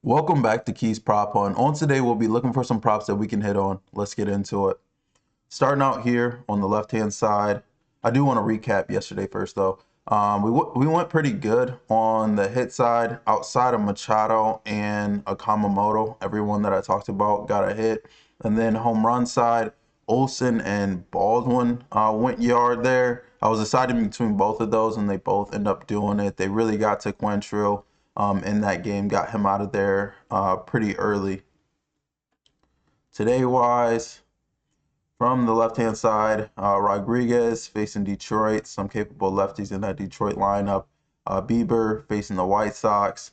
Welcome back to Keys Prop Hunt. On today, we'll be looking for some props that we can hit on. Let's get into it. Starting out here on the left-hand side, I do want to recap yesterday first, though. We went pretty good on the hit side outside of Machado and Akamoto. Everyone that I talked about got a hit. And then home run side, Olsen and Baldwin went yard there. I was deciding between both of those, and they both end up doing it. They really got to Quantrill in that game, got him out of there pretty early. Today wise, from the left-hand side, Rodriguez facing Detroit, some capable lefties in that Detroit lineup. Bieber facing the White Sox.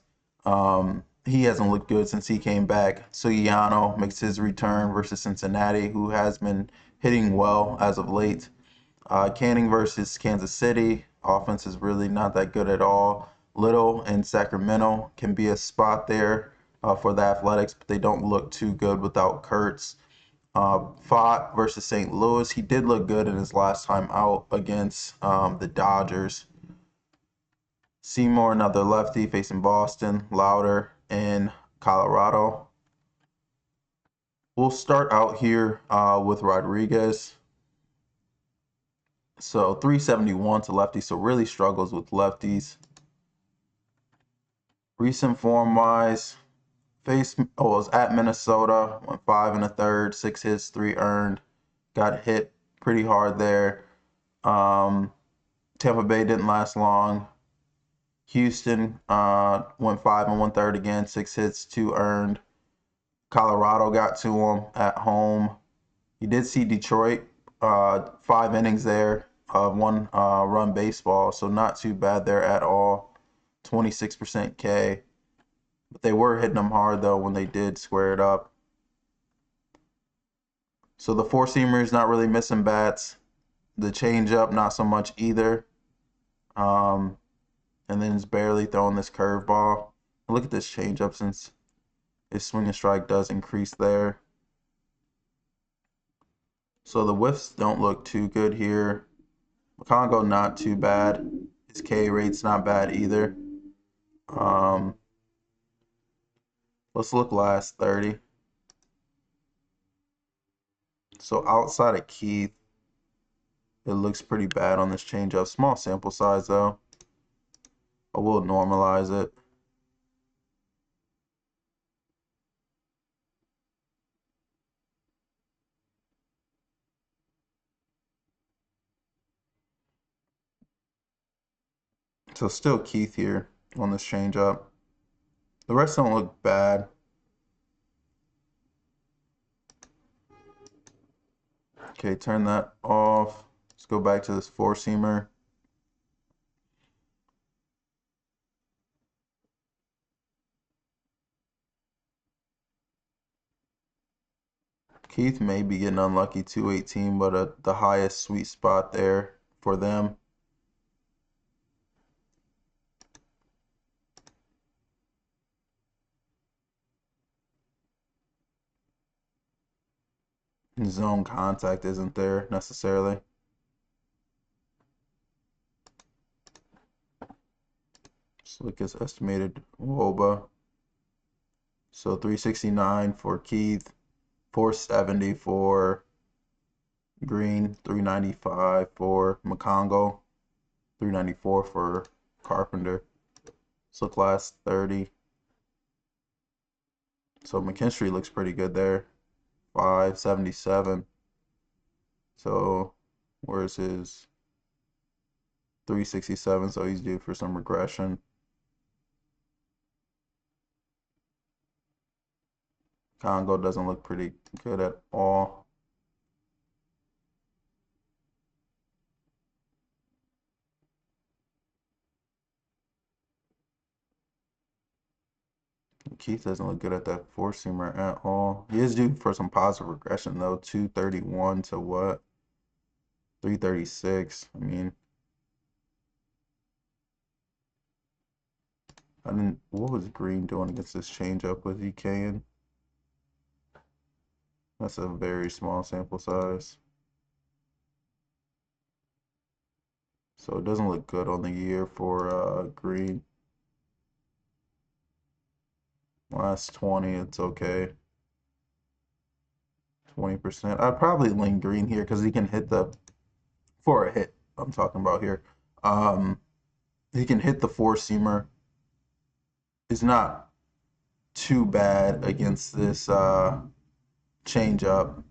He hasn't looked good since he came back. Sugiyano makes his return versus Cincinnati, who has been hitting well as of late. Canning versus Kansas City. Offense is really not that good at all. Little and Sacramento can be a spot there for the Athletics, but they don't look too good without Kurtz. Fott versus St. Louis. He did look good in his last time out against the Dodgers. Seymour, another lefty, facing Boston. Louder in Colorado. We'll start out here with Rodriguez. So 371 to lefty, so really struggles with lefties. Recent form wise, was at Minnesota, went 5 1/3, 6 hits, 3 earned, got hit pretty hard there. Tampa Bay didn't last long. Houston went 5 1/3 again, 6 hits, 2 earned. Colorado got to him at home. You did see Detroit, 5 innings there of 1 run baseball, so not too bad there at all. 26% K. But they were hitting them hard, though, when they did square it up. So the four-seamer is not really missing bats. The changeup, not so much either. And then it's barely throwing this curveball. Look at this changeup since his swing and strike does increase there. So the whiffs don't look too good here. Congo not too bad. His K rate's not bad either. Let's look last 30. So outside of Keith, it looks pretty bad on this changeup. Small sample size though. I will normalize it. So still Keith here on this changeup. The rest don't look bad. Okay, turn that off. Let's go back to this four-seamer. Keith may be getting unlucky, 218, but the highest sweet spot there for them. Zone contact isn't there necessarily. Let's look at estimated WOBA. So 369 for Keith, 470 for Green, 395 for McCongo, 394 for Carpenter. Let's look last 30. So McKinstry looks pretty good there, 577. So where's his 367? So he's due for some regression. Congo doesn't look pretty good at all. Keith doesn't look good at that four-seamer at all. He is due for some positive regression though. 231 to what? 336. I mean, what was Green doing against this changeup? Was he K'ing? That's a very small sample size. So it doesn't look good on the year for Green. Last 20, it's okay. 20%. I'd probably lean green here because he can hit the, for a hit, I'm talking about here. He can hit the four-seamer. It's not too bad against this changeup.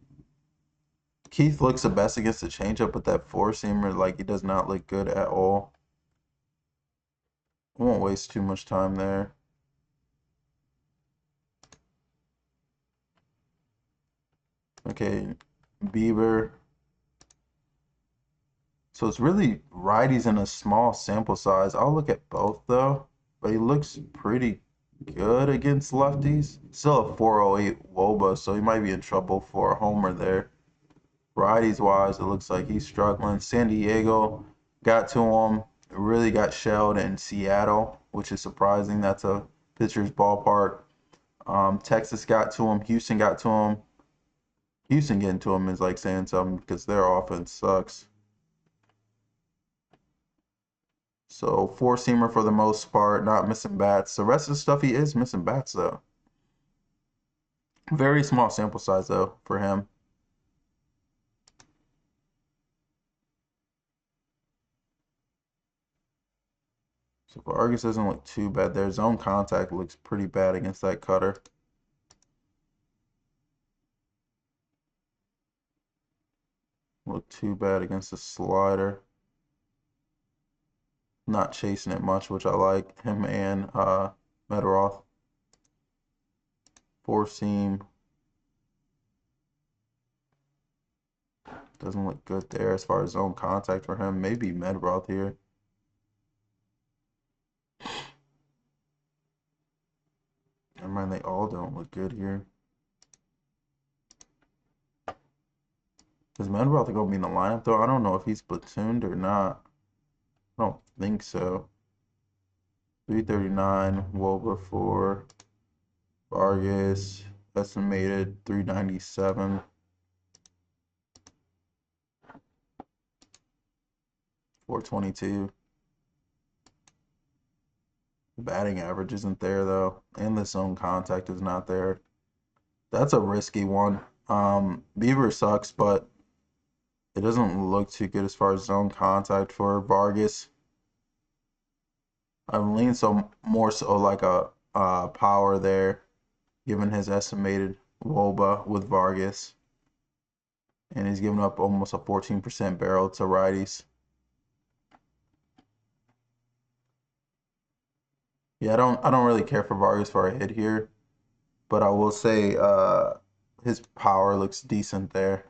Keith looks the best against the changeup, but that four-seamer, like, he does not look good at all. I won't waste too much time there. Okay, Bieber. So it's really righties in a small sample size. I'll look at both though, but he looks pretty good against lefties. Still a 408 Woba, so he might be in trouble for a homer there. Righties wise, it looks like he's struggling. San Diego got to him, really got shelled in Seattle, which is surprising. That's a pitcher's ballpark. Texas got to him. Houston got to him. Houston getting to him is like saying something because their offense sucks. So four-seamer for the most part, not missing bats. The rest of the stuff he is missing bats though. Very small sample size though for him. So Vargas doesn't look too bad there. Zone contact looks pretty bad against that cutter. Look too bad against the slider. Not chasing it much, which I like. Him and Meteoroth. Four seam. Doesn't look good there as far as zone contact for him. Maybe Meteoroth here. Never mind, they all don't look good here. Is Meteoroth going to be in the lineup though? I don't know if he's platooned or not. I don't think so. 339 Woba for Vargas, estimated 397. 422. The batting average isn't there though, and the zone contact is not there. That's a risky one. Beaver sucks, but it doesn't look too good as far as zone contact for Vargas. I'm leaning more so like a power there, given his estimated Woba with Vargas. And he's giving up almost a 14% barrel to righties. Yeah, I don't really care for Vargas for a hit here, but I will say his power looks decent there.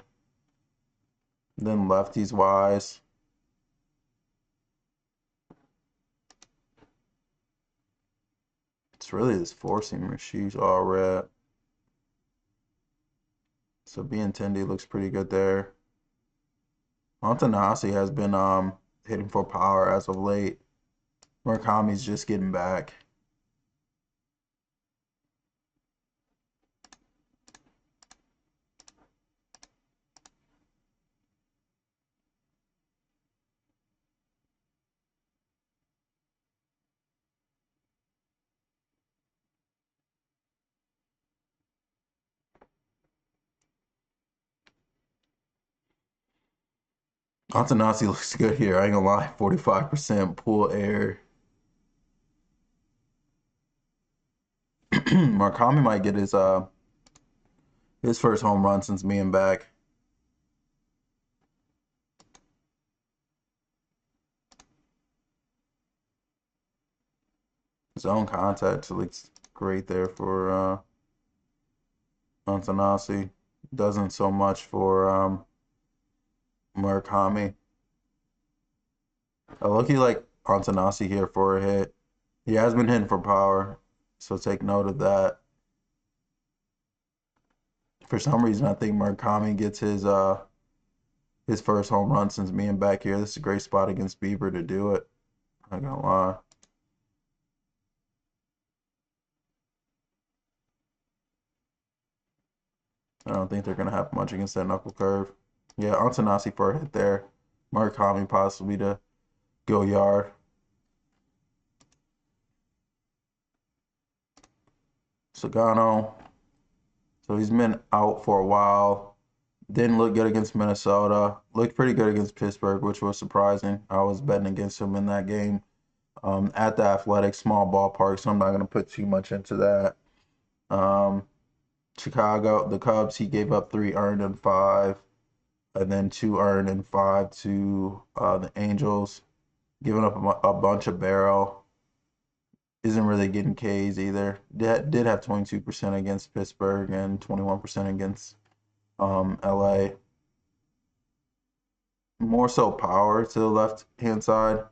Then lefties wise, it's really this four-seamer. She's all red. So Benintendi looks pretty good there. Montanasi has been hitting for power as of late. Murakami's just getting back. Montanasi looks good here. I ain't gonna lie. 45% pull air. Murakami might get his first home run since being back. Zone contact looks great there for Montanasi. Doesn't so much for Murakami. I look like Montanasi here for a hit. He has been hitting for power, so take note of that. For some reason, I think Murakami gets his first home run since being back here. This is a great spot against Bieber to do it. I'm not gonna lie. I don't think they're gonna have much against that knuckle curve. Yeah, Antanasi for a hit there. Murakami possibly to go yard. Sagano. So he's been out for a while. Didn't look good against Minnesota. Looked pretty good against Pittsburgh, which was surprising. I was betting against him in that game. At the Athletic, small ballpark, so I'm not going to put too much into that. Chicago, the Cubs, he gave up 3 earned and 5, and then 2 earned and 5 to the Angels, giving up a bunch of barrel. Isn't really getting Ks either. Did have 22% against Pittsburgh and 21% against LA. More so power to the left hand side.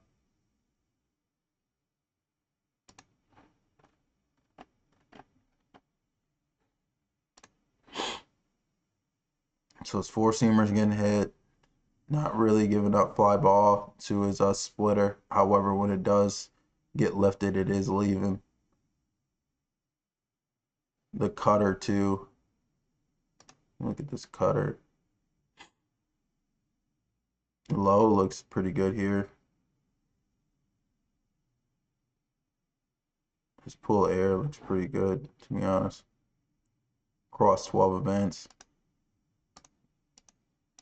So his four seamers getting hit. Not really giving up fly ball to his splitter. However, when it does get lifted, it is leaving. The cutter too. Look at this cutter. Low looks pretty good here. His pull air looks pretty good, to be honest. Across 12 events.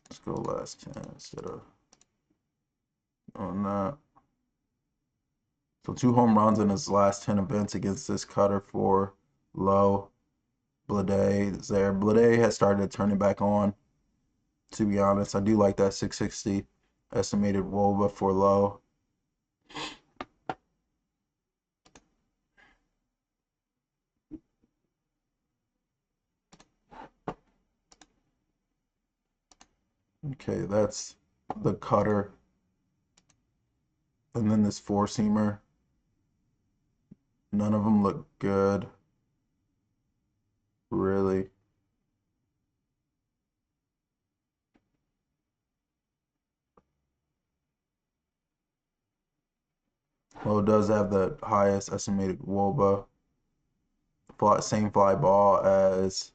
Let's go last 10 instead of doing that. So 2 home runs in his last 10 events against this cutter for Low. Blade is there. Blade has started turning back on, to be honest. I do like that 660 estimated WOBA for Low. Okay, that's the cutter. And then this four seamer. None of them look good. Really. Low does have the highest estimated WOBA. Same fly ball as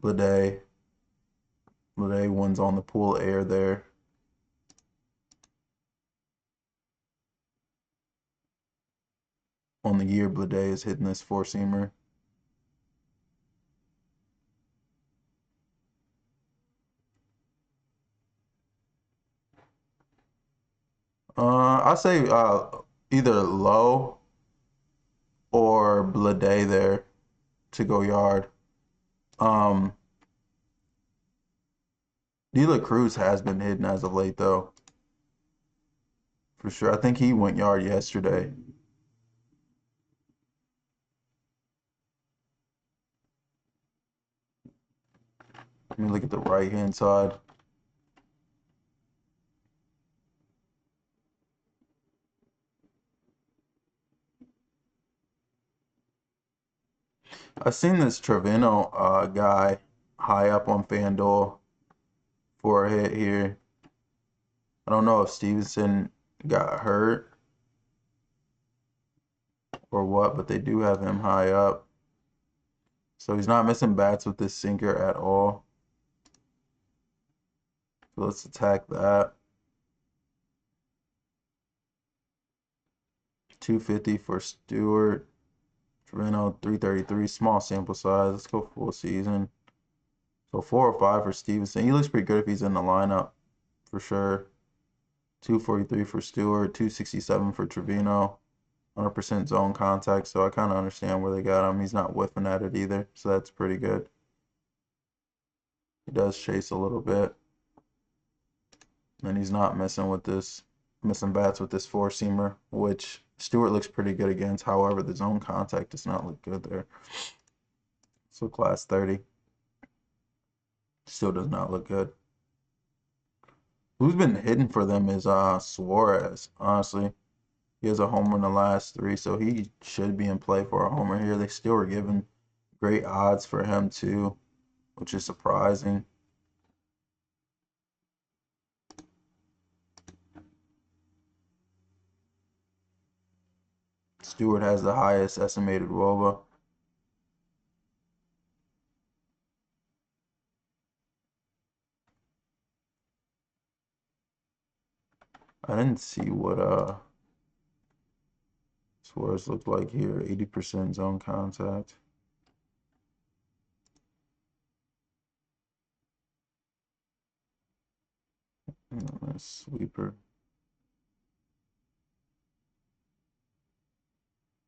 Blade. Blade wins on the pool air there. On the year, Blade is hitting this four seamer. I say either Low or Blade there to go yard. De La Cruz has been hitting as of late though. For sure. I think he went yard yesterday. Let me look at the right hand side. I've seen this Trevino guy high up on FanDuel for a hit here. I don't know if Stevenson got hurt or what, but they do have him high up. So he's not missing bats with this sinker at all. So let's attack that. 250 for Stewart. Trevino 333, small sample size. Let's go full season. So 405 for Stevenson. He looks pretty good if he's in the lineup, for sure. 243 for Stewart, 267 for Trevino. 100% zone contact, so I kind of understand where they got him. He's not whiffing at it either, so that's pretty good. He does chase a little bit. And he's not missing bats with this four-seamer, which Stewart looks pretty good against. However, the zone contact does not look good there. So class 30. Still does not look good. Who's been hitting for them is Suarez, honestly. He has a homer in the last 3, so he should be in play for a homer here. They still are giving great odds for him too, which is surprising. Stewart has the highest estimated WOBA. I didn't see what Suarez looked like here. 80% zone contact. Nice sweeper.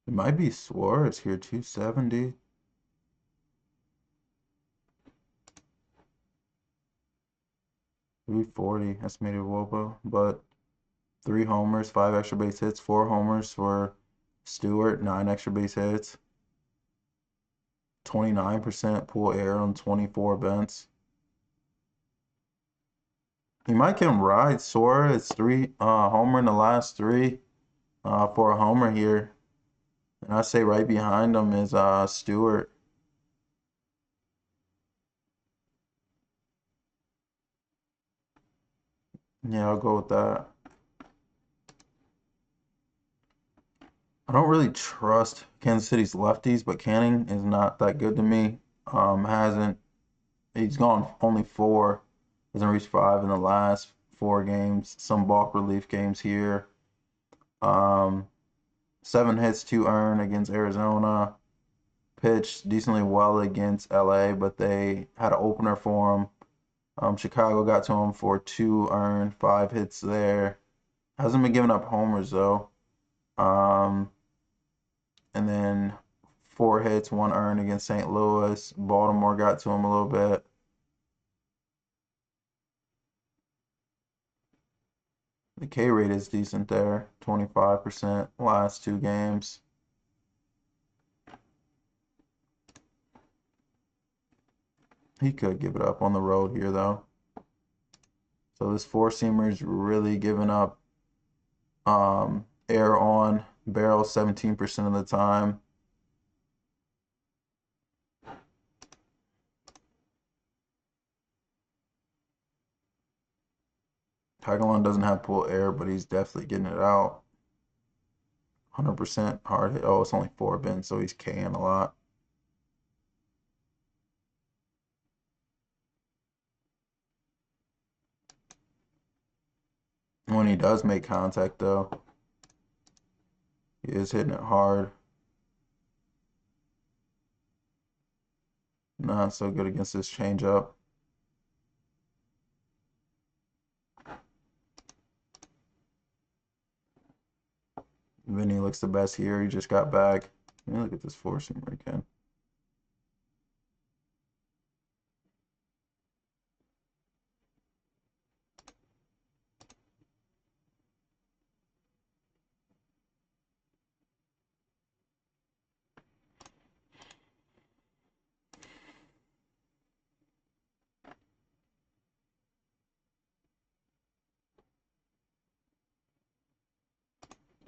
It might be Suarez here, 270. 340 estimated WOBA, but 3 homers, 5 extra base hits, 4 homers for Stewart, 9 extra base hits, 29% pull air on 24 vents. He might can ride Suarez, 3 homer in the last 3 for a homer here. And I say right behind him is Stewart. Yeah, I'll go with that. I don't really trust Kansas City's lefties, but Canning is not that good to me. He's gone only 4, hasn't reached 5 in the last 4 games. Some balk relief games here. 7 hits, 2 earned against Arizona. Pitched decently well against LA, but they had an opener for him. Chicago got to him for 2 earned, 5 hits there. Hasn't been giving up homers though. And then 4 hits, 1 earned against St. Louis. Baltimore got to him a little bit. The K rate is decent there, 25% last 2 games. He could give it up on the road here though. So this 4-seamer is really giving up air on barrel 17% of the time. Tagalon doesn't have pull air, but he's definitely getting it out. 100% hard hit. Oh, it's only 4 bins, so he's K'ing a lot. When he does make contact, though, he is hitting it hard. Not so good against this changeup. Vinny looks the best here. He just got back. Let me look at this 4-seamer again.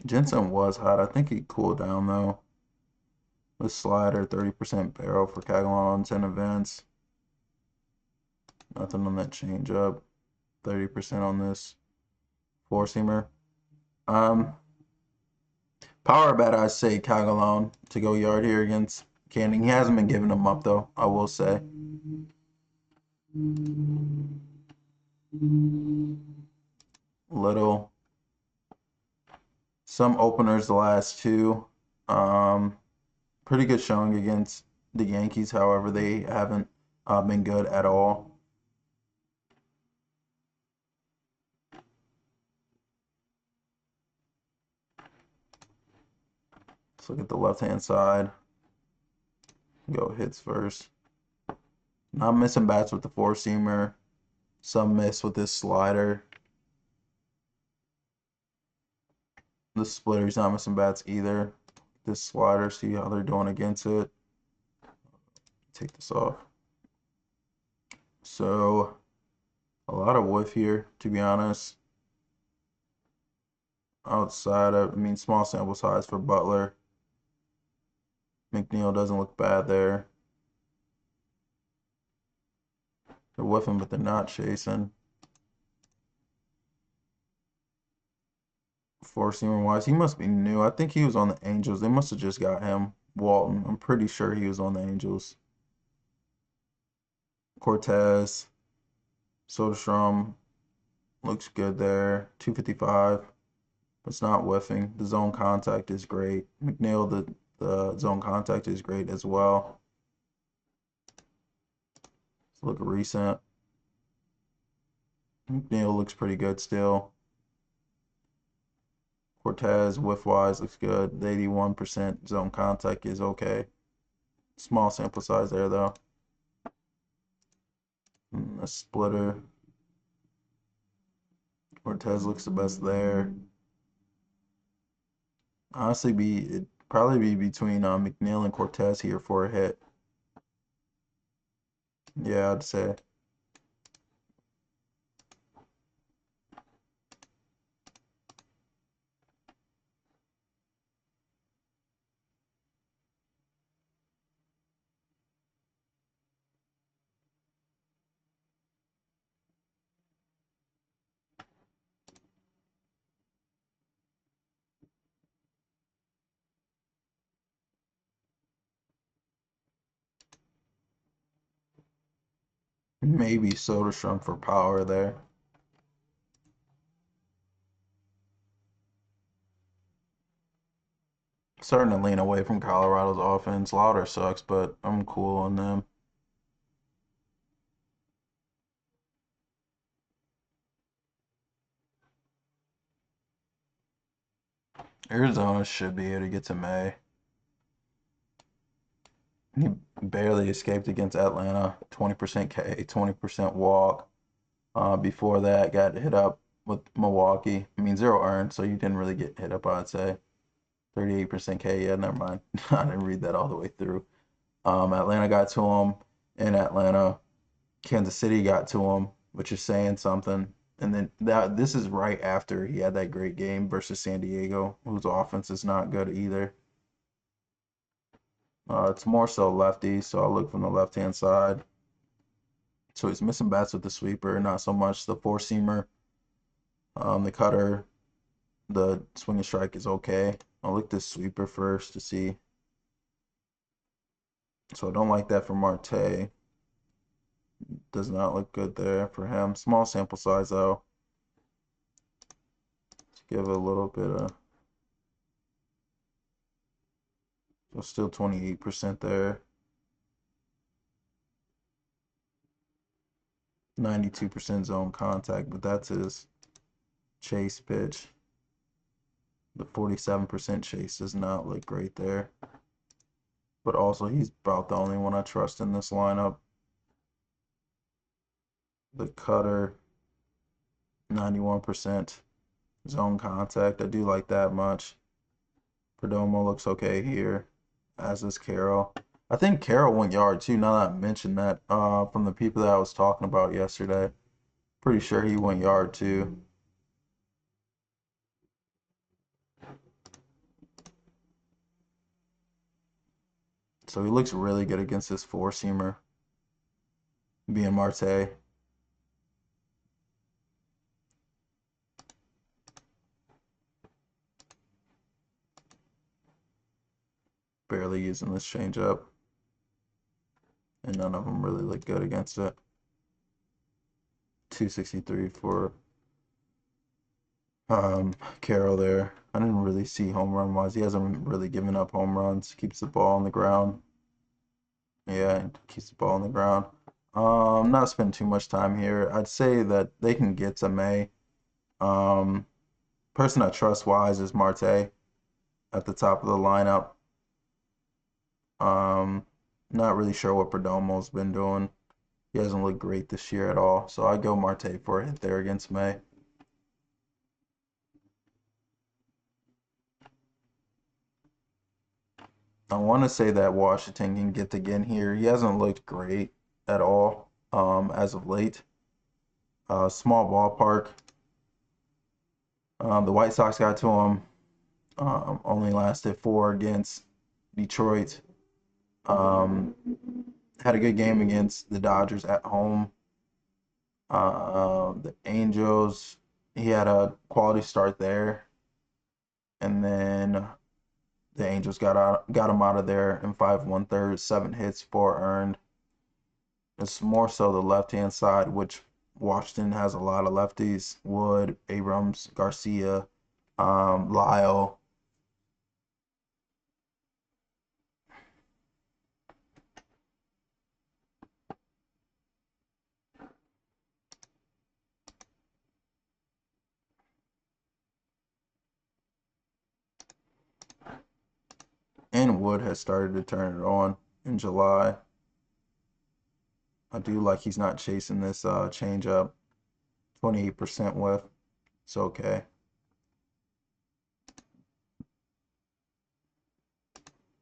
Jensen was hot. I think he cooled down though. This slider, 30% barrel for Cagalon on 10 events. Nothing on that changeup. 30% on this 4-seamer. Power bet, I say Cagalon to go yard here against Canning. He hasn't been giving them up though, I will say. Little. Some openers the last 2. Pretty good showing against the Yankees. However, they haven't been good at all. Let's look at the left-hand side. Go hits first. Not missing bats with the 4-seamer. Some miss with this slider. The splitter's not missing bats either. This slider, see how they're doing against it. Take this off. So, a lot of whiff here, to be honest. Outside of, small sample size for Butler. McNeil doesn't look bad there. They're whiffing, but they're not chasing. 4-seamer wise, he must be new. I think he was on the Angels. They must have just got him. Walton. I'm pretty sure he was on the Angels. Cortez. Soderstrom looks good there. 255. It's not whiffing. The zone contact is great. McNeil, the zone contact is great as well. Let's look recent. McNeil looks pretty good still. Cortez, whiff-wise, looks good. The 81% zone contact is okay. Small sample size there, though. A splitter. Cortez looks the best there. Honestly, it'd probably be between McNeil and Cortez here for a hit. Yeah, I'd say. Maybe Soderstrom for power there. Starting to lean away from Colorado's offense. Lauder sucks, but I'm cool on them. Arizona should be able to get to May. He barely escaped against Atlanta. 20% K, 20% walk. Before that, got hit up with Milwaukee. I mean, 0 earned, so you didn't really get hit up, I'd say. 38% K, yeah, never mind. I didn't read that all the way through. Atlanta got to him in Atlanta. Kansas City got to him, which is saying something. And then this is right after he had that great game versus San Diego, whose offense is not good either. It's more so lefty, so I'll look from the left-hand side. So he's missing bats with the sweeper, not so much the four-seamer. The cutter, the swing and strike is okay. I'll look this sweeper first to see. So I don't like that for Marte. Does not look good there for him. Small sample size though. Let's give it a little bit of. So still 28% there. 92% zone contact, but that's his chase pitch. The 47% chase does not look great there. But also, he's about the only one I trust in this lineup. The cutter, 91% zone contact. I do like that much. Perdomo looks okay here, as is Carroll. I think Carroll went yard too, now that I mentioned that, from the people that I was talking about yesterday. Pretty sure he went yard too. So he looks really good against this four-seamer, being Marte. Barely using this changeup. And none of them really look good against it. 263 for Carroll there. I didn't really see home run wise. He hasn't really given up home runs. Keeps the ball on the ground. Yeah, keeps the ball on the ground. Not spend too much time here. I'd say that they can get to May. Person I trust wise is Marte at the top of the lineup. Not really sure what Perdomo's been doing. He hasn't looked great this year at all. So I go Marte for a hit there against May. I want to say that Washington can get again here. He hasn't looked great at all as of late. Small ballpark. The White Sox got to him. Only lasted 4 against Detroit. Had a good game against the Dodgers at home. The Angels, he had a quality start there. And then the Angels got him out of there in 5 1/3, 7 hits, 4 earned. It's more so the left-hand side, which Washington has a lot of lefties. Wood, Abrams, Garcia, Lyle. and Wood has started to turn it on in July. I do like he's not chasing this change up. 28% whiff. It's okay.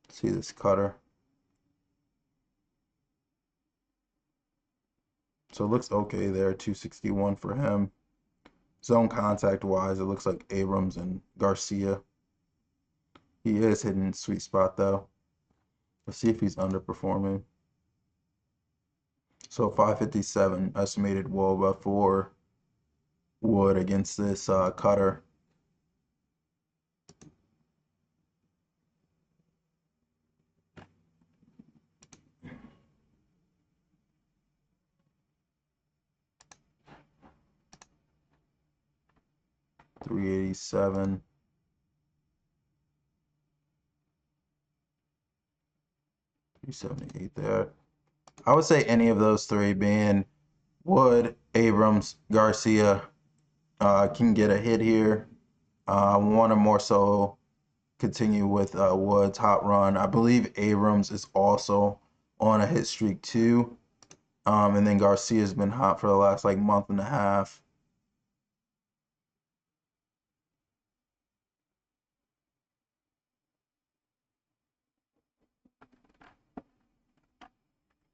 See this cutter. So it looks okay there. 261 for him. Zone contact wise, it looks like Abrams and Garcia. He is hitting sweet spot though. Let's see if he's underperforming. So 557 estimated WOBA for Wood against this cutter. $387. 378 there. I would say any of those three, being Wood, Abrams, Garcia, can get a hit here. Want to more so continue with Wood's hot run. I believe Abrams is also on a hit streak too. And then Garcia's been hot for the last like month and a half.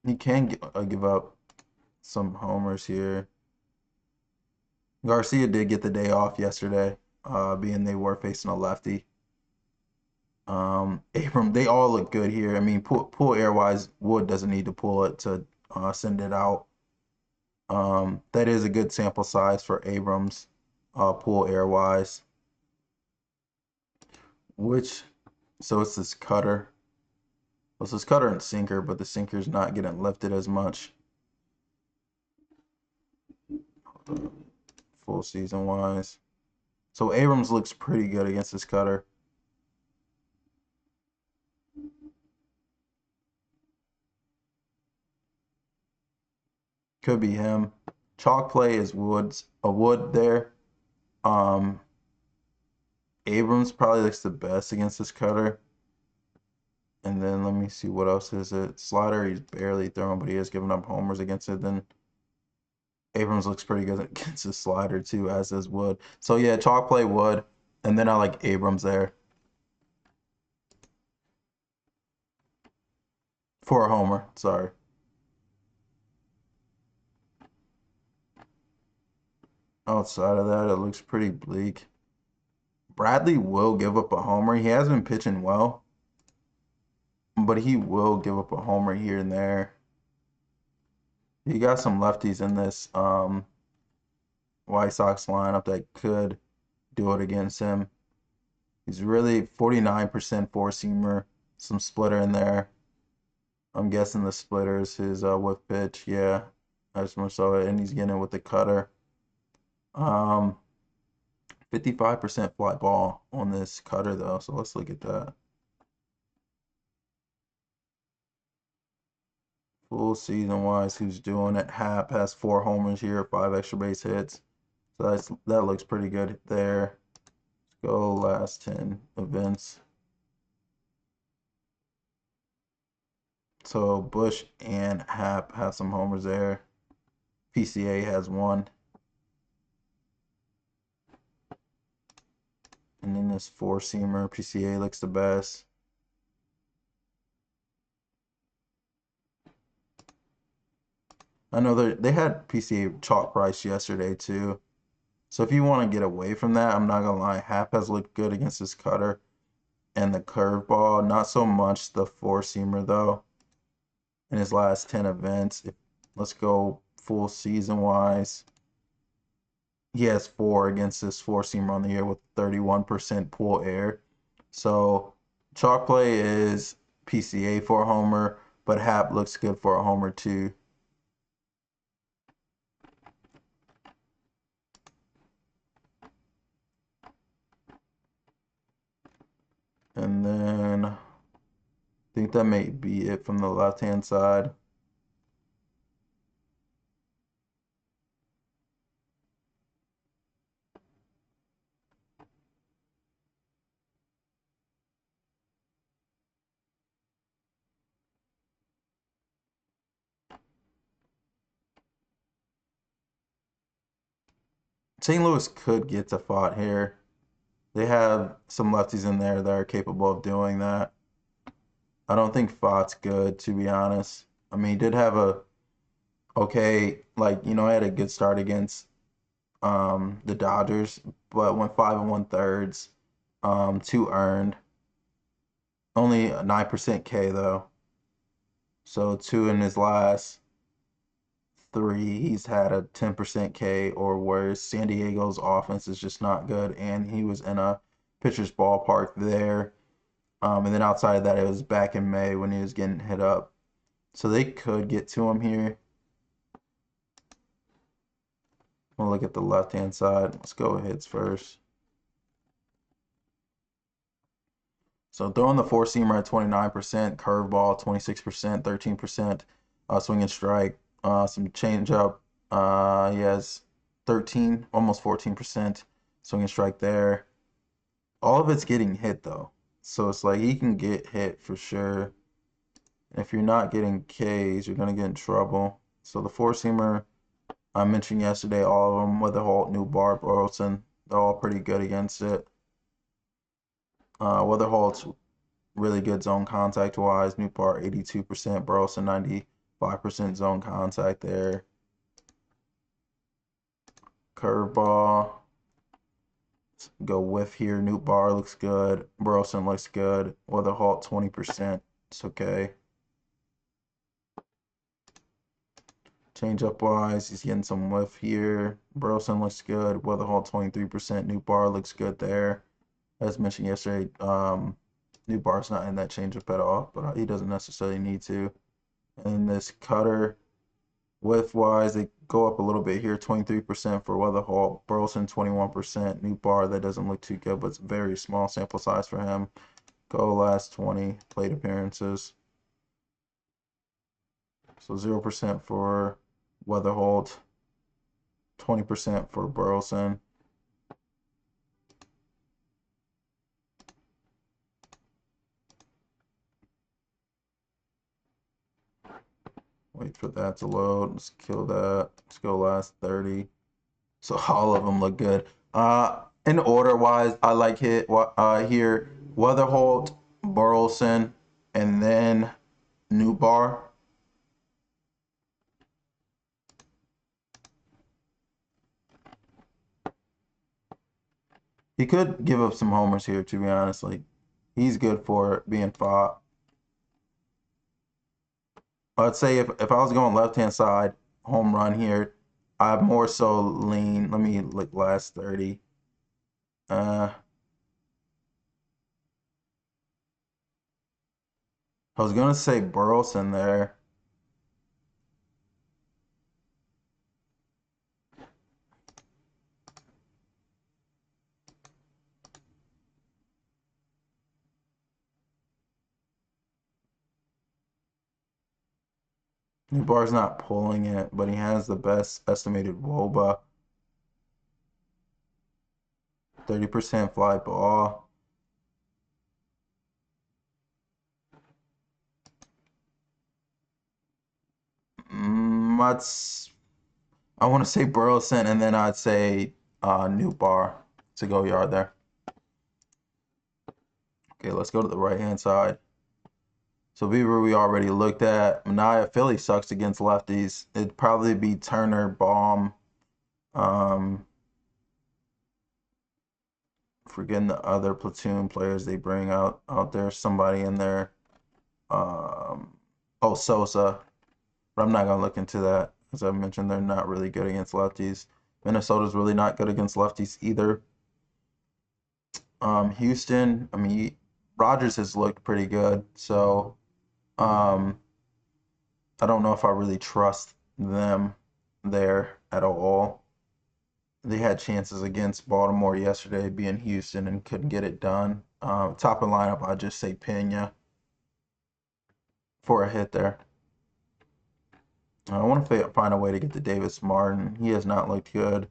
He can give up some homers here. Garcia did get the day off yesterday, being they were facing a lefty. Abram, they all look good here. I mean, pull air-wise, Wood doesn't need to pull it to send it out. That is a good sample size for Abrams, pull air-wise. So it's this cutter. Well, it's this cutter and sinker, but the sinker's not getting lifted as much. Full season-wise. So Abrams looks pretty good against this cutter. Could be him. Chalk play is Wood there. Abrams probably looks the best against this cutter. And then let me see what else is it. Slider, he's barely throwing, but he is giving up homers against it. Then Abrams looks pretty good against his slider too, as does Wood. So yeah, chalk play Wood, and then I like Abrams there for a homer. Sorry. Outside of that, it looks pretty bleak. Bradley will give up a homer. He has been pitching well, but he will give up a homer here and there. He got some lefties in this White Sox lineup that could do it against him. He's really 49% four-seamer, some splitter in there. I'm guessing the splitter is his whiff pitch. Yeah, I just saw it, and he's getting it with the cutter. 55% fly ball on this cutter though, so let's look at that. Full season wise, who's doing it? Hap has 4 homers here, 5 extra base hits. So that looks pretty good there. Let's go last 10 events. So Bush and Hap have some homers there. PCA has 1. And then this 4-seamer, PCA looks the best. I know they had PCA chalk price yesterday too. So if you want to get away from that, I'm not gonna lie, Hap has looked good against this cutter and the curveball. Not so much the 4-seamer though. In his last 10 events, let's go full season wise. He has 4 against this 4-seamer on the year with 31% pull air. So chalk play is PCA for a homer, but Hap looks good for a homer too. And then I think that may be it from the left-hand side. St. Louis could get to Fott here. They have some lefties in there that are capable of doing that. I don't think Fott's good, to be honest. I mean, he did have a okay, like, you know, I had a good start against the Dodgers, but went 5 1/3, 2 earned, only a 9% K though. So two in his last three, he's had a 10% K or worse. San Diego's offense is just not good, and he was in a pitcher's ballpark there. And then outside of that, it was back in May when he was getting hit up. So they could get to him here. We'll look at the left-hand side. Let's go with hits first. So throwing the four-seamer at 29%, curveball 26%, 13%, swing and strike, some changeup. He has 13, almost 14% swing and strike there. All of it's getting hit though. So it's like he can get hit for sure. If you're not getting Ks, you're gonna get in trouble. So the four-seamer I mentioned yesterday, all of them, Weatherholt, Newbar, Burleson, they're all pretty good against it. Weatherholt's really good zone contact wise. Newbar 82%, Burleson 95% zone contact there. Curveball. Go whiff here. Newbar looks good. Burleson looks good. Weatherholt 20%. It's okay. Change up wise, he's getting some whiff here. Burleson looks good. Weatherholt 23%. Newbar looks good there. As mentioned yesterday, Newbar's not in that changeup at all, but he doesn't necessarily need to. And this cutter, whiff wise, they go up a little bit here. 23% for Weatherholt. Burleson 21%. Newbar, that doesn't look too good, but it's a very small sample size for him. Go last 20 plate appearances. So 0% for Weatherholt, 20% for Burleson. Wait for that to load. Let's kill that. Let's go last 30. So all of them look good. In order wise, I like here Weatherholt, Burleson, and then Newbar. He could give up some homers here, to be honest. Like, he's good for being fought. I'd say if I was going left-hand side, home run here, I more so lean. Let me look last 30. I was gonna say Burleson there. Newbar's not pulling it, but he has the best estimated WOBA. 30% fly ball. I want to say Burleson, and then I'd say Newbar to go yard there. Okay, let's go to the right-hand side. So Beaver we already looked at. Mania Philly sucks against lefties. It'd probably be Turner, Baum. Forgetting the other platoon players they bring out there. Somebody in there. Oh, Sosa. But I'm not gonna look into that. As I mentioned, they're not really good against lefties. Minnesota's really not good against lefties either. Houston, I mean, Rogers has looked pretty good, so I don't know if I really trust them there at all. They had chances against Baltimore yesterday, being Houston, and couldn't get it done. Top of lineup, I'd just say Pena for a hit there. I want to find a way to get to Davis Martin. He has not looked good.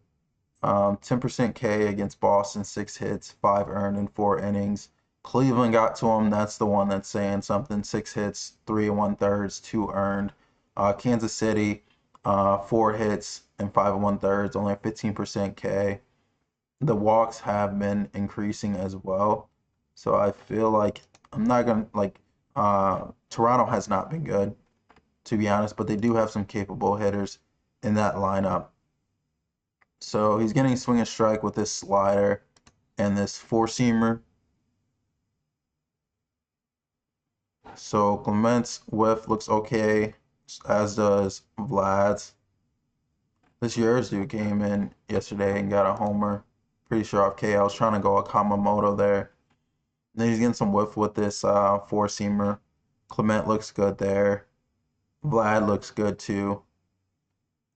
10% K against Boston, 6 hits, 5 earned in 4 innings. Cleveland got to him. That's the one that's saying something. 6 hits, 3 1/3, 2 earned. Kansas City, 4 hits and 5 1/3, only a 15% K. The walks have been increasing as well. So I feel like I'm not gonna like Toronto has not been good, to be honest, but they do have some capable hitters in that lineup. So he's getting swing and strike with this slider and this four-seamer. So Clement's whiff looks okay, as does Vlad's. This Yersdu came in yesterday and got a homer. Pretty sure off K. I was trying to go a Kamamoto there. Then he's getting some whiff with this four-seamer. Clement looks good there. Vlad looks good too.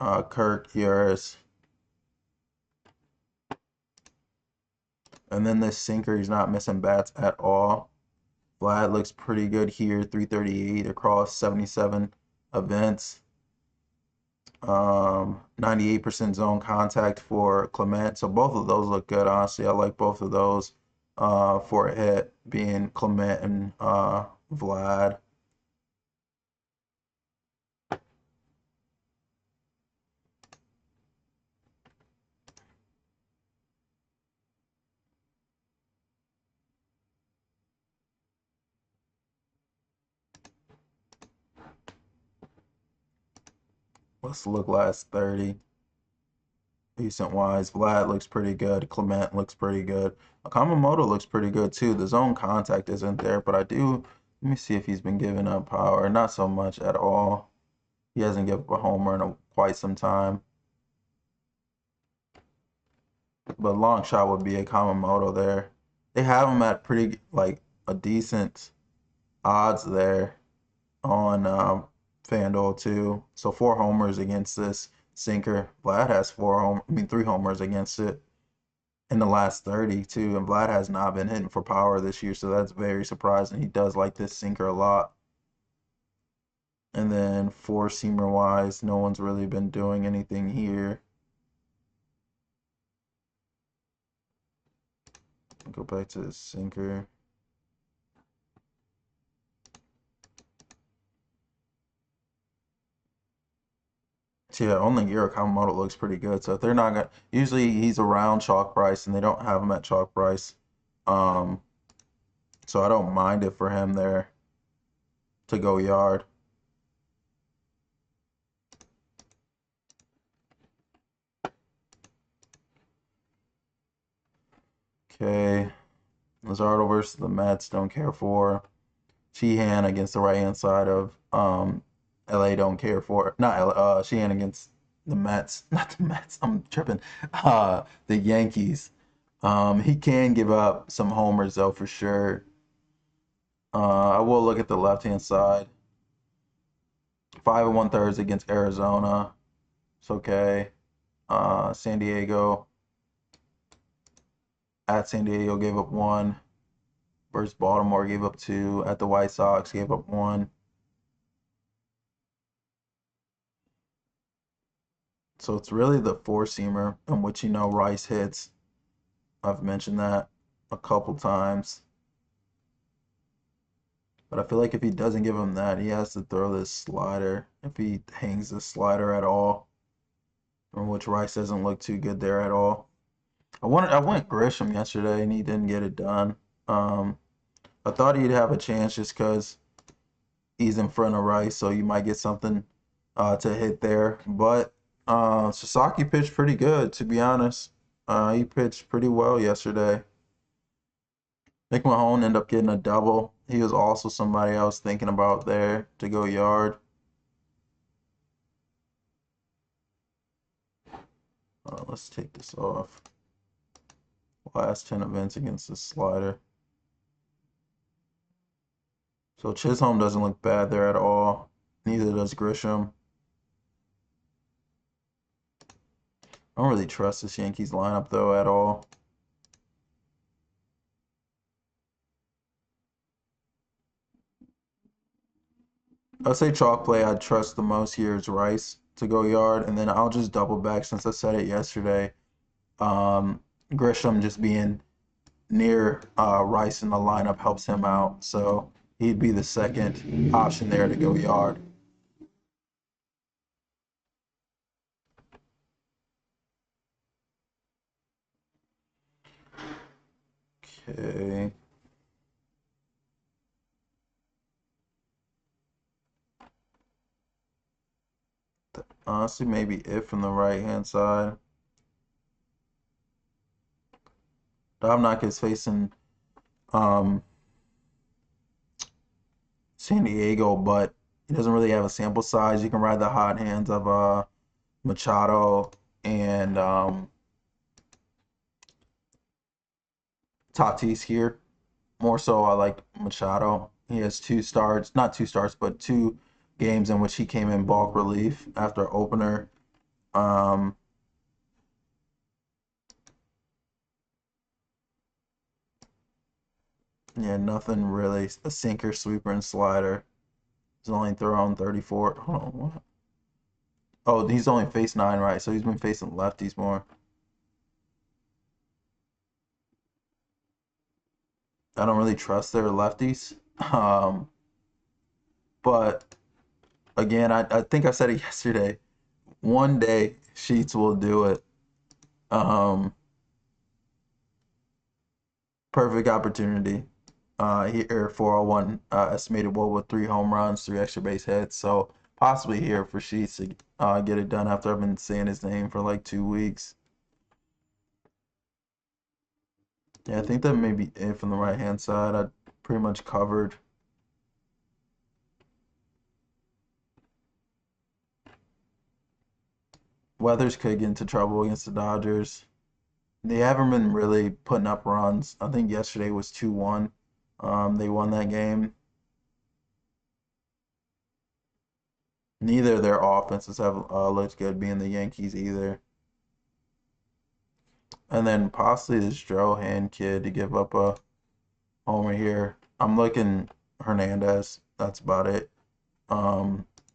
Kirk, yours. And then this sinker, he's not missing bats at all. Vlad looks pretty good here, 338 across 77 events. 98% zone contact for Clement. So both of those look good, honestly. I like both of those for a hit, being Clement and Vlad. Let's look last 30. Decent wise. Vlad looks pretty good. Clement looks pretty good. Kamamoto looks pretty good too. The zone contact isn't there, but let me see if he's been giving up power. Not so much at all. He hasn't given up a homer in quite some time. But long shot would be a Kamamoto there. They have him at pretty, like, a decent odds there on FanDuel too. So 4 homers against this sinker. Vlad has 3 homers against it in the last 30 too. And Vlad has not been hitting for power this year, so that's very surprising. He does like this sinker a lot. And then four-seamer wise, no one's really been doing anything here. Go back to the sinker. So yeah, only Giro Kamamoto looks pretty good. So if they're not gonna, usually he's around chalk price, and they don't have him at chalk price. So I don't mind it for him there to go yard. Okay, Luzardo versus the Mets. Don't care for. Sheehan against the right hand side of LA. Don't care for. Not Sheehan against the Mets. Not the Mets. I'm tripping. The Yankees. He can give up some homers though for sure. I will look at the left hand side. 5 1/3 against Arizona. It's okay. San Diego. At San Diego gave up 1. Versus Baltimore gave up 2. At the White Sox gave up 1. So it's really the four-seamer in which Rice hits. I've mentioned that a couple times. But I feel like if he doesn't give him that, he has to throw this slider. If he hangs the slider at all, in which Rice doesn't look too good there at all. I went Grisham yesterday and he didn't get it done. I thought he'd have a chance just because he's in front of Rice, so you might get something to hit there. But Sasaki pitched pretty good, to be honest. He pitched pretty well yesterday. Nick Mahone ended up getting a double. He was also somebody I was thinking about there to go yard. Let's take this off. Last 10 events against the slider. So Chisholm doesn't look bad there at all. Neither does Grisham. I don't really trust this Yankees lineup though at all. I'd say chalk play I'd trust the most here is Rice to go yard, and then I'll just double back since I said it yesterday. Grisham just being near Rice in the lineup helps him out, so he'd be the second option there to go yard. Okay. Honestly, maybe it from the right hand side. Domnak is facing um, San Diego, but he doesn't really have a sample size. You can ride the hot hands of Machado and Tatis here. More so, I like Machado. He has 2 starts, not 2 starts, but 2 games in which he came in bulk relief after opener. Um, yeah, nothing really. A sinker, sweeper, and slider. He's only thrown 34. Hold on, what? Oh, he's only faced 9, right? So he's been facing lefties more. I don't really trust their lefties. But again, I think I said it yesterday. One day Sheets will do it. Perfect opportunity. Here 401 estimated WOBA with 3 home runs, 3 extra base hits. So possibly here for Sheets to get it done after I've been saying his name for like 2 weeks. Yeah, I think that may be it from the right hand side. I pretty much covered. Weathers could get into trouble against the Dodgers. They haven't been really putting up runs. I think yesterday was 2-1. They won that game. Neither of their offenses have looked good, being the Yankees either. And then possibly this Drohan kid to give up a homer here. I'm looking Hernandez. That's about it.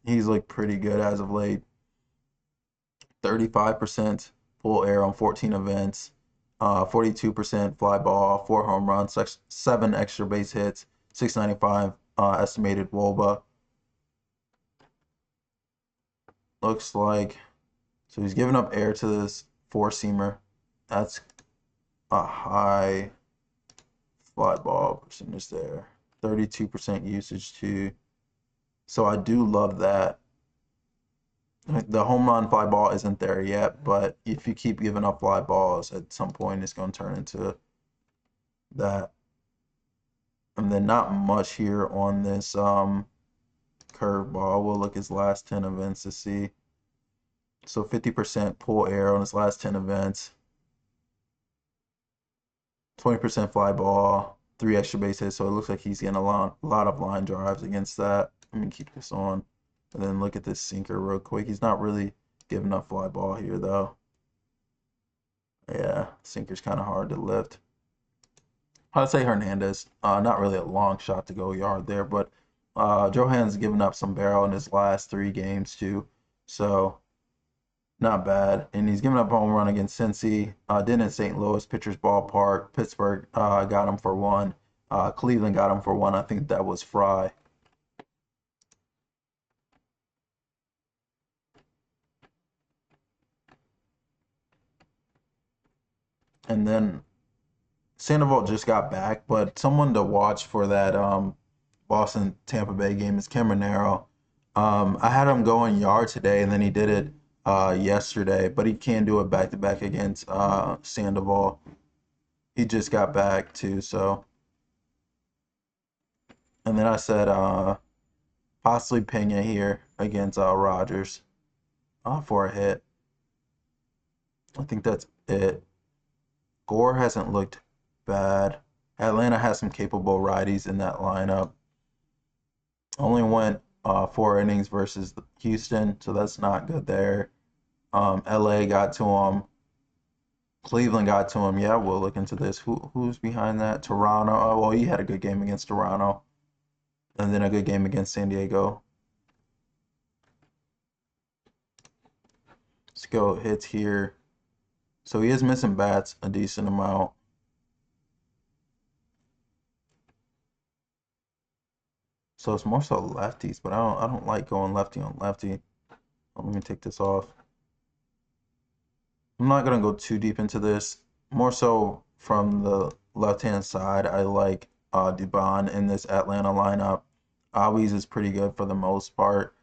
He's looked pretty good as of late. 35% pull air on 14 events, 42% fly ball, 4 home runs, 7 extra base hits, 695 estimated WOBA. Looks like, so he's giving up air to this 4-seamer. That's a high fly ball percentage there. 32% usage too. So I do love that. The home run fly ball isn't there yet, but if you keep giving up fly balls, at some point it's going to turn into that. And then not much here on this curve ball. We'll look his last 10 events to see. So 50% pull air on his last 10 events. 20% fly ball, 3 extra base hits. So it looks like he's getting a lot of line drives against that. Let me keep this on. And then look at this sinker real quick. He's not really giving up fly ball here though. Yeah, sinker's kind of hard to lift. I'd say Hernandez. Not really a long shot to go yard there, but Johan's given up some barrel in his last 3 games too. So not bad. And he's given up a home run against Cincy. Did in St. Louis, Pitchers Ballpark. Pittsburgh got him for 1. Cleveland got him for 1. I think that was Fry. And then Sandoval just got back, but someone to watch for that Boston Tampa Bay game is Cameronero. I had him going yard today, and then he did it yesterday, but he can't do it back to back against Sandoval. He just got back too, so. And then I said possibly Pena here against Rogers for a hit. I think that's it. Gore hasn't looked bad. Atlanta has some capable righties in that lineup. Only went 4 innings versus Houston, so that's not good there. LA got to him. Cleveland got to him. Yeah, we'll look into this. Who's behind that? Toronto. Oh, well, he had a good game against Toronto, and then a good game against San Diego. Let's go hits here. So he is missing bats a decent amount. So it's more so lefties, but I don't like going lefty on lefty. Let me take this off. I'm not gonna go too deep into this. More so from the left-hand side, I like Dubon in this Atlanta lineup. Always is pretty good for the most part.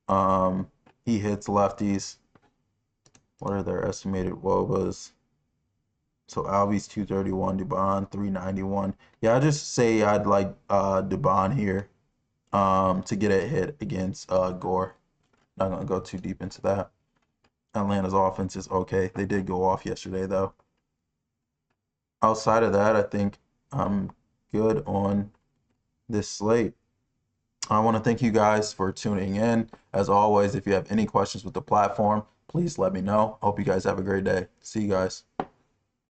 He hits lefties. What are their estimated WOBAs? So Albies 231, Dubon 391. Yeah, I just say I'd like Dubon here to get a hit against Gore. Not gonna go too deep into that. Atlanta's offense is okay. They did go off yesterday though. Outside of that, I think I'm good on this slate. I want to thank you guys for tuning in. As always, if you have any questions with the platform, please let me know. Hope you guys have a great day. See you guys.